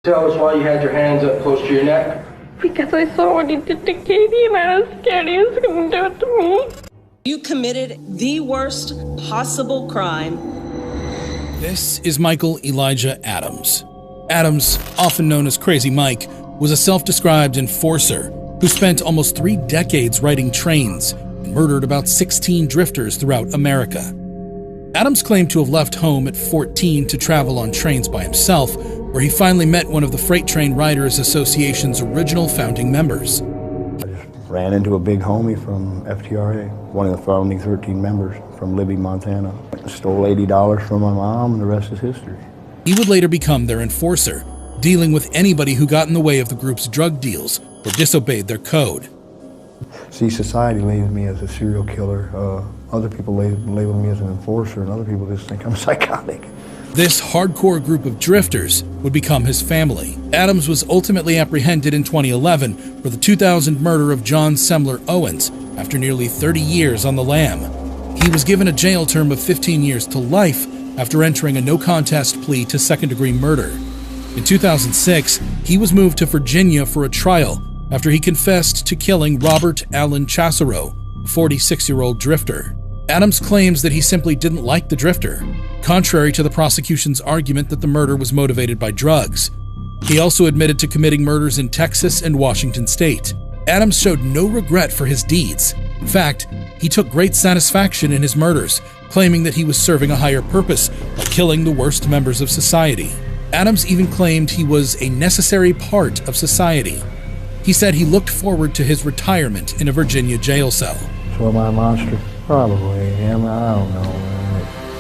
Tell us why you had your hands up close to your neck. Because I saw what he did to Katie and I was scared he was going to do it to me. You committed the worst possible crime. This is Michael Elijah Adams. Adams, often known as Crazy Mike, was a self-described enforcer who spent almost 3 decades riding trains and murdered about 16 drifters throughout America. Adams claimed to have left home at 14 to travel on trains by himself, where he finally met one of the Freight Train Riders Association's original founding members. I just ran into a big homie from FTRA, one of the founding 13 members from Libby, Montana. Stole $80 from my mom, and the rest is history. He would later become their enforcer, dealing with anybody who got in the way of the group's drug deals or disobeyed their code. See, society labeled me as a serial killer. Other people label me as an enforcer, and other people just think I'm psychotic. This hardcore group of drifters would become his family. Adams was ultimately apprehended in 2011 for the 2000 murder of John Semler Owens after nearly 30 years on the lam. He was given a jail term of 15 years to life after entering a no-contest plea to second-degree murder. In 2006, he was moved to Virginia for a trial after he confessed to killing Robert Allen Chassereau, a 46-year-old drifter. Adams claims that he simply didn't like the drifter, contrary to the prosecution's argument that the murder was motivated by drugs. He also admitted to committing murders in Texas and Washington state. Adams showed no regret for his deeds. In fact, he took great satisfaction in his murders, claiming that he was serving a higher purpose by killing the worst members of society. Adams even claimed he was a necessary part of society. He said he looked forward to his retirement in a Virginia jail cell. So am I a monster? Probably. I don't know.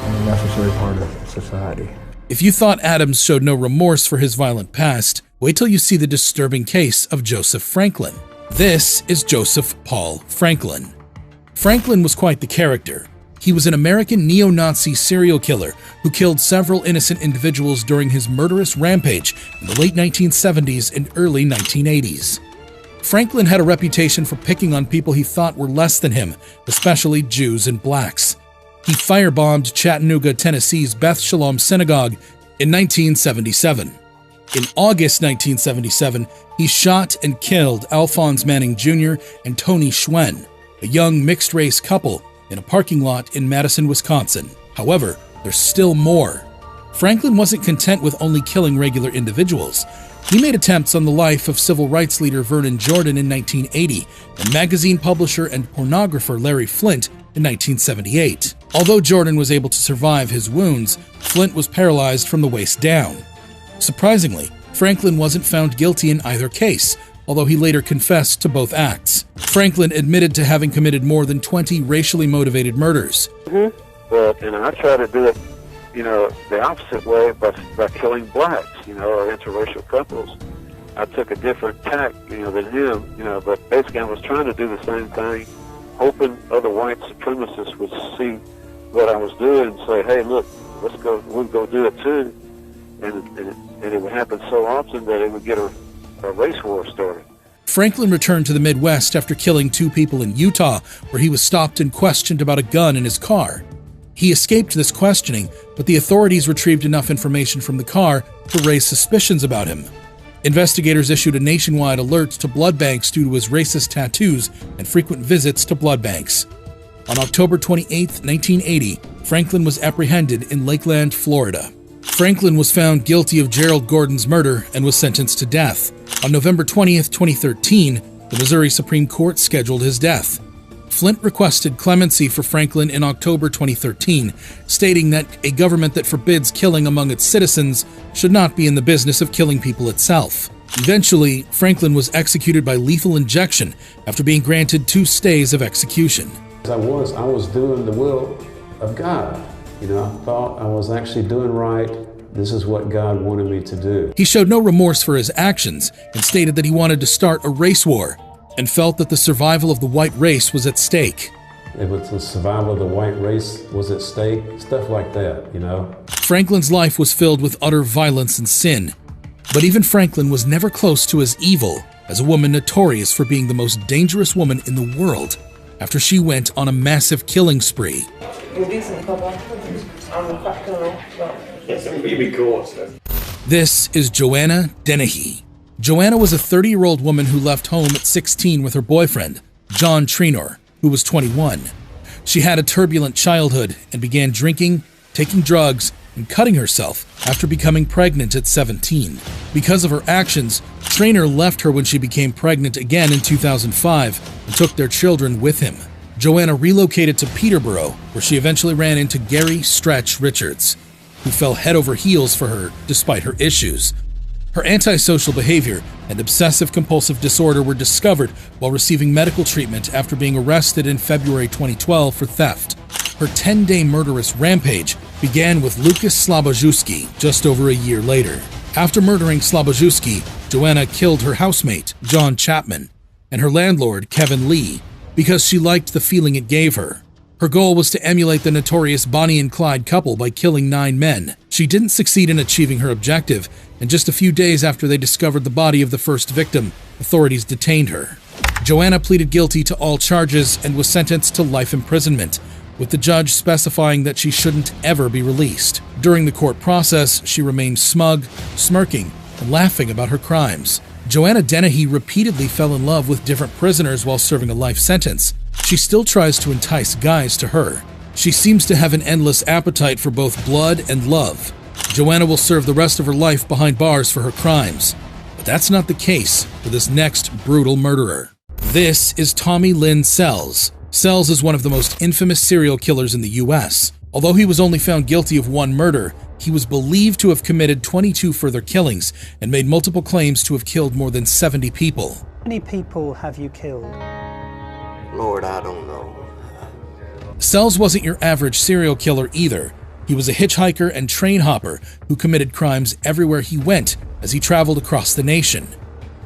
I'm a necessary part of society. If you thought Adams showed no remorse for his violent past, wait till you see the disturbing case of Joseph Franklin. This is Joseph Paul Franklin. Franklin was quite the character. He was an American neo-Nazi serial killer who killed several innocent individuals during his murderous rampage in the late 1970s and early 1980s. Franklin had a reputation for picking on people he thought were less than him, especially Jews and blacks. He firebombed Chattanooga, Tennessee's Beth Shalom Synagogue in 1977. In August 1977, he shot and killed Alphonse Manning Jr. and Tony Schwen, a young mixed-race couple, in a parking lot in Madison, Wisconsin. However, there's still more. Franklin wasn't content with only killing regular individuals. He made attempts on the life of civil rights leader Vernon Jordan in 1980 and magazine publisher and pornographer Larry Flynt in 1978. Although Jordan was able to survive his wounds, Flynt was paralyzed from the waist down. Surprisingly, Franklin wasn't found guilty in either case, although he later confessed to both acts. Franklin admitted to having committed more than 20 racially motivated murders. But, I try to do it, the opposite way by killing blacks, or interracial couples. I took a different tack, than him, but basically I was trying to do the same thing, hoping other white supremacists would see what I was doing and say, hey, look, we'll go do it too. And it would happen so often that it would get a race war started. Franklin returned to the Midwest after killing 2 people in Utah, where he was stopped and questioned about a gun in his car. He escaped this questioning, but the authorities retrieved enough information from the car to raise suspicions about him. Investigators issued a nationwide alert to blood banks due to his racist tattoos and frequent visits to blood banks. On October 28, 1980, Franklin was apprehended in Lakeland, Florida. Franklin was found guilty of Gerald Gordon's murder and was sentenced to death. On November 20, 2013, the Missouri Supreme Court scheduled his death. Flynt requested clemency for Franklin in October 2013, stating that a government that forbids killing among its citizens should not be in the business of killing people itself. Eventually, Franklin was executed by lethal injection after being granted 2 stays of execution. I was doing the will of God. I thought I was actually doing right. This is what God wanted me to do. He showed no remorse for his actions and stated that he wanted to start a race war and felt that the survival of the white race was at stake. If it's the survival of the white race was at stake, stuff like that, Franklin's life was filled with utter violence and sin. But even Franklin was never close to as evil as a woman notorious for being the most dangerous woman in the world after she went on a massive killing spree. You're decent, Papa. I'm a fat killer. Yes, you'd be cool, sir. This is Joanna Dennehy. Joanna was a 30-year-old woman who left home at 16 with her boyfriend, John Trenor, who was 21. She had a turbulent childhood and began drinking, taking drugs, and cutting herself after becoming pregnant at 17. Because of her actions, Trenor left her when she became pregnant again in 2005 and took their children with him. Joanna relocated to Peterborough, where she eventually ran into Gary Stretch Richards, who fell head over heels for her despite her issues. Her antisocial behavior and obsessive-compulsive disorder were discovered while receiving medical treatment after being arrested in February 2012 for theft. Her 10-day murderous rampage began with Lucas Slabojewski just over a year later. After murdering Slabojewski, Joanna killed her housemate, John Chapman, and her landlord, Kevin Lee, because she liked the feeling it gave her. Her goal was to emulate the notorious Bonnie and Clyde couple by killing 9 men. She didn't succeed in achieving her objective, and just a few days after they discovered the body of the first victim, authorities detained her. Joanna pleaded guilty to all charges and was sentenced to life imprisonment, with the judge specifying that she shouldn't ever be released. During the court process, she remained smug, smirking, and laughing about her crimes. Joanna Dennehy repeatedly fell in love with different prisoners while serving a life sentence. She still tries to entice guys to her. She seems to have an endless appetite for both blood and love. Joanna will serve the rest of her life behind bars for her crimes. But that's not the case for this next brutal murderer. This is Tommy Lynn Sells. Sells is one of the most infamous serial killers in the U.S. Although he was only found guilty of 1 murder, he was believed to have committed 22 further killings and made multiple claims to have killed more than 70 people. How many people have you killed? Lord, I don't know. Sells wasn't your average serial killer either. He was a hitchhiker and train hopper who committed crimes everywhere he went as he traveled across the nation.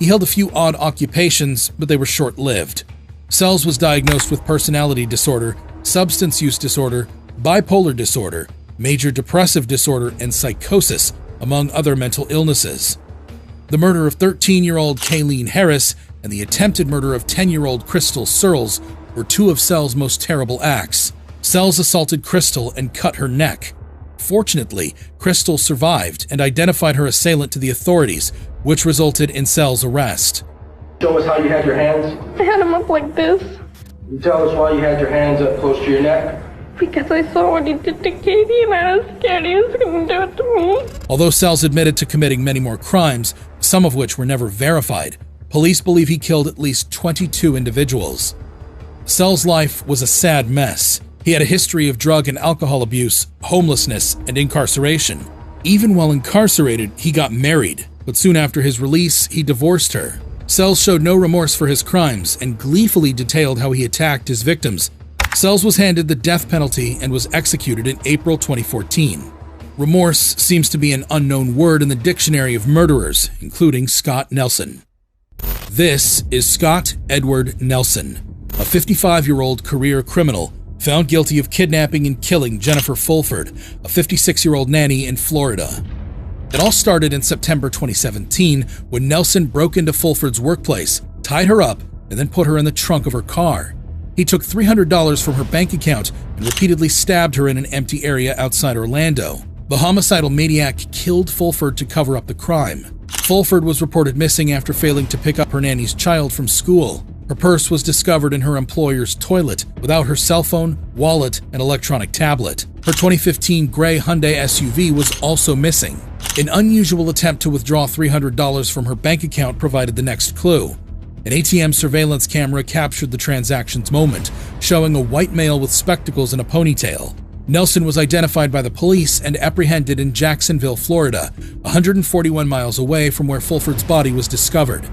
He held a few odd occupations, but they were short-lived. Sells was diagnosed with personality disorder, substance use disorder, bipolar disorder, major depressive disorder, and psychosis, among other mental illnesses. The murder of 13-year-old Kayleen Harris and the attempted murder of 10-year-old Crystal Searles were 2 of Sells' most terrible acts. Sells assaulted Crystal and cut her neck. Fortunately, Crystal survived and identified her assailant to the authorities, which resulted in Sells' arrest. Show us how you had your hands. I had him up like this You tell us why you had your hands up close to your neck. because I saw what he did to Katie and I was scared he was going to do it to me. Although Sells admitted to committing many more crimes, some of which were never verified, police believe he killed at least 22 individuals. Sells' life was a sad mess. He had a history of drug and alcohol abuse, homelessness, and incarceration. Even while incarcerated, he got married, but soon after his release, he divorced her. Sells showed no remorse for his crimes and gleefully detailed how he attacked his victims. Sells was handed the death penalty and was executed in April 2014. Remorse seems to be an unknown word in the dictionary of murderers, including Scott Nelson. This is Scott Edward Nelson, a 55-year-old career criminal found guilty of kidnapping and killing Jennifer Fulford, a 56-year-old nanny in Florida. It all started in September 2017 when Nelson broke into Fulford's workplace, tied her up, and then put her in the trunk of her car. He took $300 from her bank account and repeatedly stabbed her in an empty area outside Orlando. The homicidal maniac killed Fulford to cover up the crime. Fulford was reported missing after failing to pick up her nanny's child from school. Her purse was discovered in her employer's toilet without her cell phone, wallet, and electronic tablet. Her 2015 gray Hyundai SUV was also missing. An unusual attempt to withdraw $300 from her bank account provided the next clue. An ATM surveillance camera captured the transaction's moment, showing a white male with spectacles and a ponytail. Nelson was identified by the police and apprehended in Jacksonville, Florida, 141 miles away from where Fulford's body was discovered.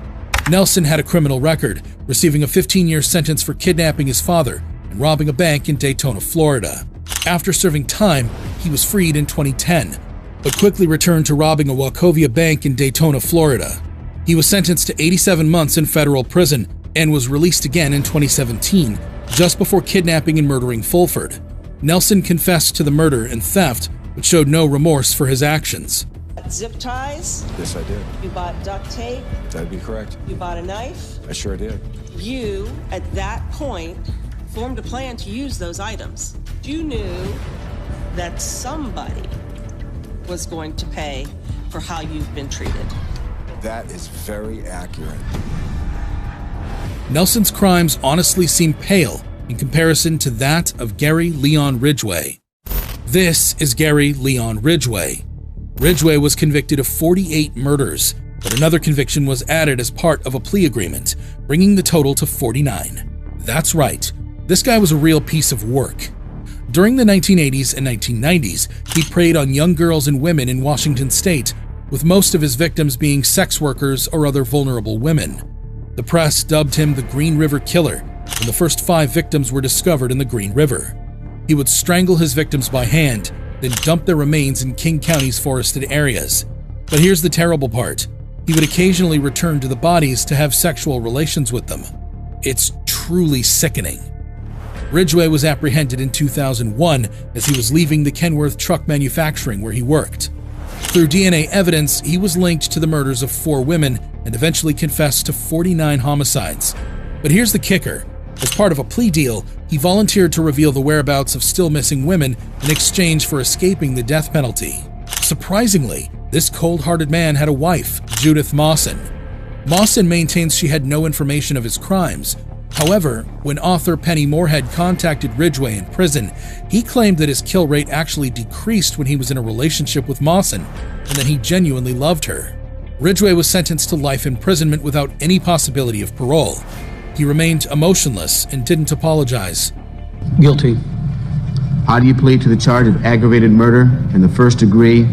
Nelson had a criminal record, receiving a 15-year sentence for kidnapping his father and robbing a bank in Daytona, Florida. After serving time, he was freed in 2010, but quickly returned to robbing a Wachovia bank in Daytona, Florida. He was sentenced to 87 months in federal prison and was released again in 2017, just before kidnapping and murdering Fulford. Nelson confessed to the murder and theft, but showed no remorse for his actions. Zip ties? Yes, I did. You bought duct tape? That'd be correct. You bought a knife? I sure did. You, at that point, formed a plan to use those items. You knew that somebody was going to pay for how you've been treated. That is very accurate. Nelson's crimes honestly seem pale in comparison to that of Gary Leon Ridgeway. This is Gary Leon Ridgeway. Ridgeway was convicted of 48 murders, but another conviction was added as part of a plea agreement, bringing the total to 49. That's right, this guy was a real piece of work. During the 1980s and 1990s, he preyed on young girls and women in Washington state, with most of his victims being sex workers or other vulnerable women. The press dubbed him the Green River Killer, and the first 5 victims were discovered in the Green River. He would strangle his victims by hand, then dump their remains in King County's forested areas. But here's the terrible part. He would occasionally return to the bodies to have sexual relations with them. It's truly sickening. Ridgeway was apprehended in 2001 as he was leaving the Kenworth truck manufacturing where he worked. Through DNA evidence, he was linked to the murders of 4 women and eventually confessed to 49 homicides. But here's the kicker. As part of a plea deal, he volunteered to reveal the whereabouts of still missing women in exchange for escaping the death penalty. Surprisingly, this cold-hearted man had a wife, Judith Mawson. Mawson maintains she had no information of his crimes. However, when author Penny Moorhead contacted Ridgeway in prison, he claimed that his kill rate actually decreased when he was in a relationship with Mawson, and that he genuinely loved her. Ridgeway was sentenced to life imprisonment without any possibility of parole. He remained emotionless and didn't apologize. Guilty. How do you plead to the charge of aggravated murder in the first degree,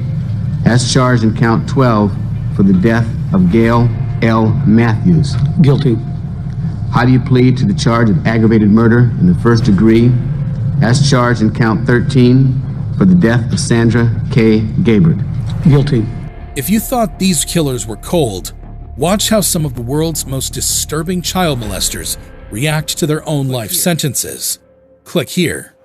as charged in count 12 for the death of Gail L. Matthews? Guilty. How do you plead to the charge of aggravated murder in the first degree, as charged in count 13 for the death of Sandra K. Gabbard? Guilty. If you thought these killers were cold, watch how some of the world's most disturbing child molesters react to their own life sentences. Click here.